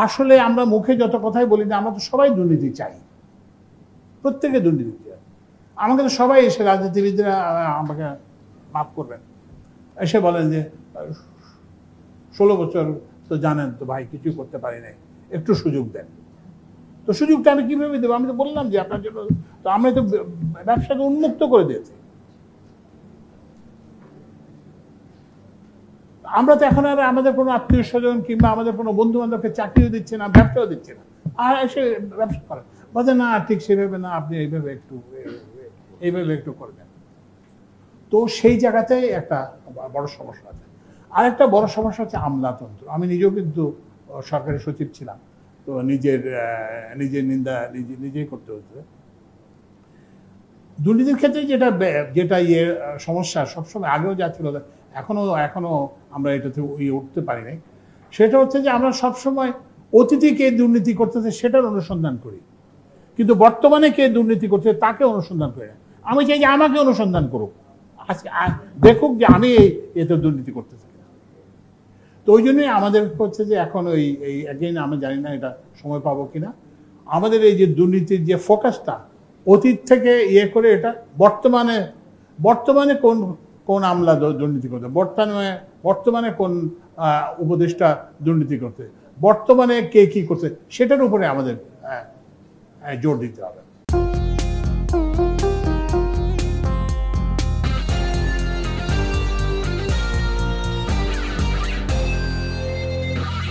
আসলে আমরা মুখে যত কথাই বলি না, আমরা তো সবাই দুর্নীতি চাই, প্রত্যেকে দুর্নীতি চাই। আমাকে তো সবাই এসে, রাজনীতিবিদরা আমাকে মাফ করবেন, এসে বলেন যে 16 বছর তো জানেন তো ভাই, কিছুই করতে পারি নাই, একটু সুযোগ দেন। তো সুযোগটা আমি কিভাবে দেবো? আমি তো বললাম যে আপনার জন্য তো আমরা তো ব্যবসাকে উন্মুক্ত করে দিয়েছি। আমরা তো এখন আর আমাদের কোনো আত্মীয় স্বজন কিংবা আমাদের কোনো বন্ধু বান্ধবকে চাকরিও দিচ্ছে না, ব্যবসাও দিচ্ছে না, আর এসে ব্যবসা করেন, বলছে না ঠিক সেভাবে না, আপনি এইভাবে একটু করবেন। তো সেই জায়গাতে একটা বড় সমস্যা আছে। আর একটা বড় সমস্যা হচ্ছে আমলাতন্ত্র। আমি নিজেও কিন্তু সরকারি সচিব ছিলাম, তো নিজের নিন্দা নিজেই করতে হচ্ছে। দুর্নীতির ক্ষেত্রে যেটা সমস্যা সবসময় আগেও যা ছিল, এখনো আমরা এটাতে উঠতে পারি নাই, সেটা হচ্ছে যে আমরা সবসময় অতীতে কে দুর্নীতি করতেছে সেটার অনুসন্ধান করি, কিন্তু বর্তমানে কে দুর্নীতি করছে তাকে অনুসন্ধান করি না। আমি চাই যে আমাকে অনুসন্ধান করুক, আজকে দেখুক যে আমি এতে দুর্নীতি করতেছি। তো ওই জন্যই আমাদের হচ্ছে যে এখন এগেইন আমি জানি না এটা সময় পাবো কিনা, আমাদের এই যে দুর্নীতির যে ফোকাসটা অতীত থেকে করে এটা বর্তমানে কোন আমলা দুর্নীতি করতে, বর্তমানে কোন উপদেষ্টা দুর্নীতি করতে, বর্তমানে কে কি করছে সেটার উপরে আমাদের জোর দিতে হবে।